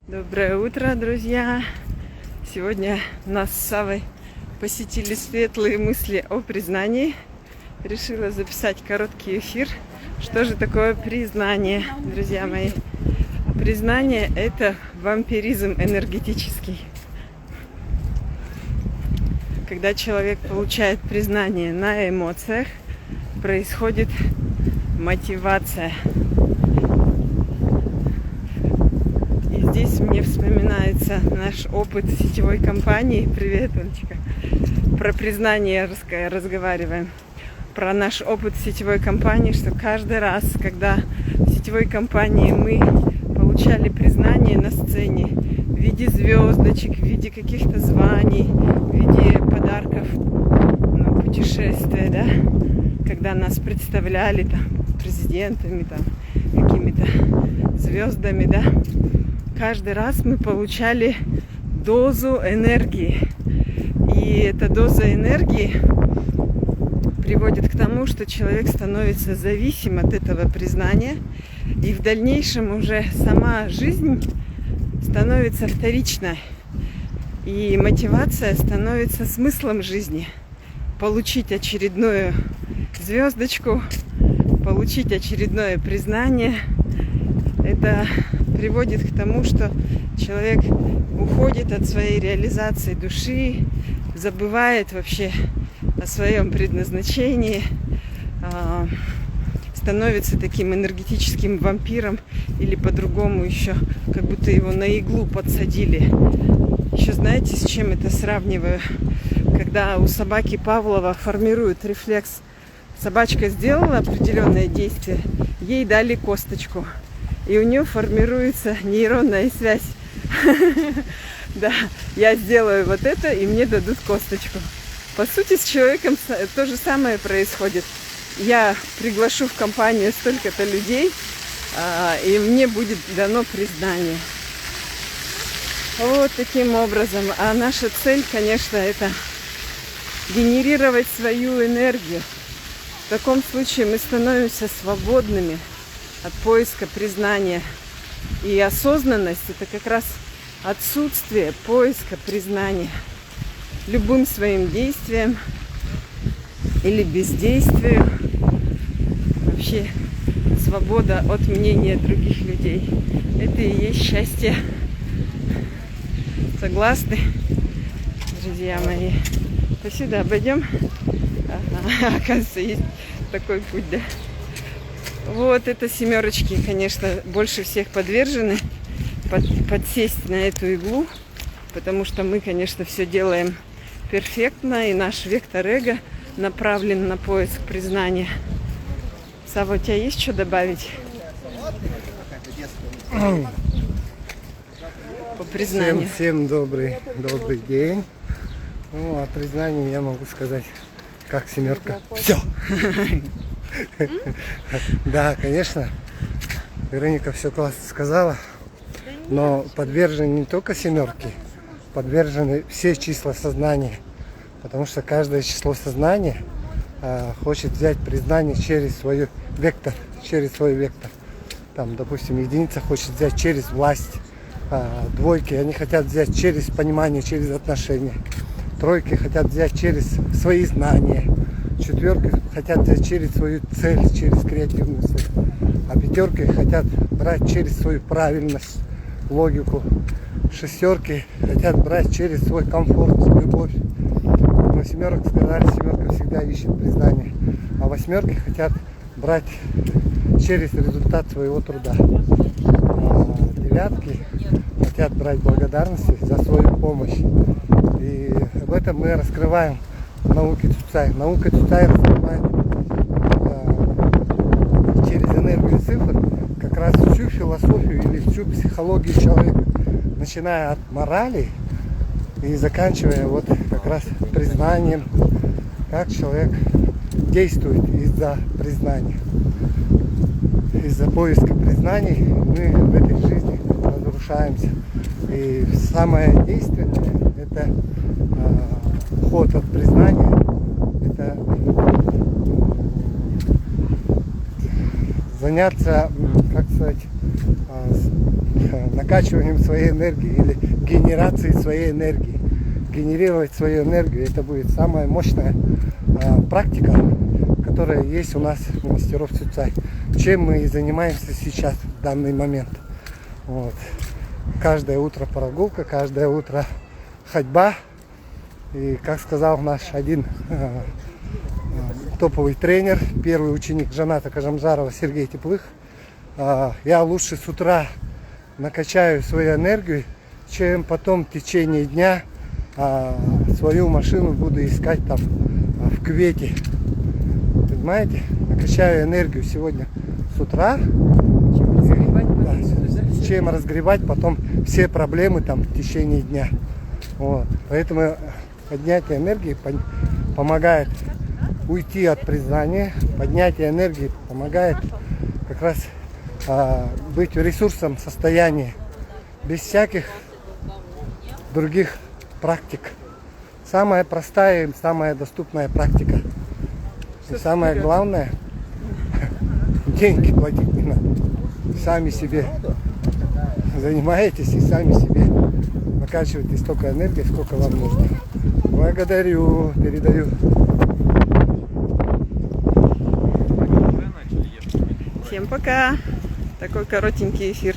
Доброе утро, друзья! Сегодня нас с Савой посетили светлые мысли о признании. Решила записать короткий эфир. Что же такое признание, друзья мои? Признание – это вампиризм энергетический. Когда человек получает признание на эмоциях, происходит мотивация. И здесь мне вспоминается наш опыт сетевой компании. Привет, Олечка. Про признание разговариваем. Про наш опыт сетевой компании, что каждый раз, когда в сетевой компании мы получали признание на сцене в виде звездочек, в виде каких-то званий, в виде подарков на путешествие, да, когда нас представляли там президентами, там какими-то звездами, да, каждый раз мы получали дозу энергии. И эта доза энергии приводит к тому, что человек становится зависим от этого признания. И в дальнейшем уже сама жизнь становится вторичной. И мотивация становится смыслом жизни. Получить очередную звездочку, получить очередное признание. Это приводит к тому, что человек уходит от своей реализации души, забывает вообще о своем предназначении, становится таким энергетическим вампиром или по-другому еще, как будто его на иглу подсадили. Еще знаете, с чем это сравниваю? Когда у собаки Павлова формирует рефлекс. Собачка сделала определенное действие, ей дали косточку. И у нее формируется нейронная связь. Да, я сделаю вот это, и мне дадут косточку. По сути, с человеком то же самое происходит. Я приглашу в компанию столько-то людей, и мне будет дано признание. Вот таким образом. А наша цель, конечно, это генерировать свою энергию. В таком случае мы становимся свободными от поиска признания. И осознанность – это как раз отсутствие поиска признания. Любым своим действием или бездействием. Вообще свобода от мнения других людей. Это и есть счастье. Согласны, друзья мои? То сюда обойдем. Ага, оказывается, есть такой путь, да. Вот это семерочки, конечно, больше всех подвержены подсесть на эту иглу, потому что мы, конечно, все делаем перфектно, и наш вектор эго направлен на поиск признания. Сава, у тебя есть что добавить по признанию? Всем добрый день. Ну, о признании я могу сказать, как семерка. Все. Да, конечно, Вероника все классно сказала, но подвержены не только семерки, подвержены все числа сознания, потому что каждое число сознания хочет взять признание через свой вектор, Там, допустим, единица хочет взять через власть, двойки, они хотят взять через понимание, через отношения, тройки хотят взять через свои знания, четверки хотят взять через свою цель, через креативную цель, а пятерки хотят брать через свою правильность, логику, шестерки хотят брать через свой комфорт, любовь. Но семерок сказали, семерка всегда ищет признание, а восьмерки хотят брать через результат своего труда. Девятки хотят брать благодарности за свою помощь. И об этом мы раскрываем в науке Цуцай. Наука Цуцай раскрывает через энергию цифр как раз всю философию или всю психологию человека, начиная от морали и заканчивая вот как раз признанием, как человек действует из-за признания. Из-за поиска признаний мы в этой жизни разрушаемся. И самое действенное – это ход от признания, это заняться, как сказать, накачиванием своей энергии или генерацией своей энергии. Генерировать свою энергию, это будет самая мощная практика, которая есть у нас у мастеров Цюцай. Чем мы и занимаемся сейчас, в данный момент. Вот. Каждое утро прогулка, каждое утро ходьба. И как сказал наш один топовый тренер, первый ученик Жаната Кажамжарова Сергей Теплых, я лучше с утра накачаю свою энергию, чем потом в течение дня свою машину буду искать там в кювете. Понимаете? Накачаю энергию сегодня с утра, чем разгребать потом все проблемы там в течение дня. Вот. Поэтому поднятие энергии помогает уйти от признания, поднятие энергии помогает как раз быть в ресурсном состоянии, без всяких других практик. Самая простая и самая доступная практика. И самое главное, деньги платить не надо. Сами себе занимаетесь и сами себе накачиваете столько энергии, сколько вам нужно. Благодарю, передаю. Всем пока. Такой коротенький эфир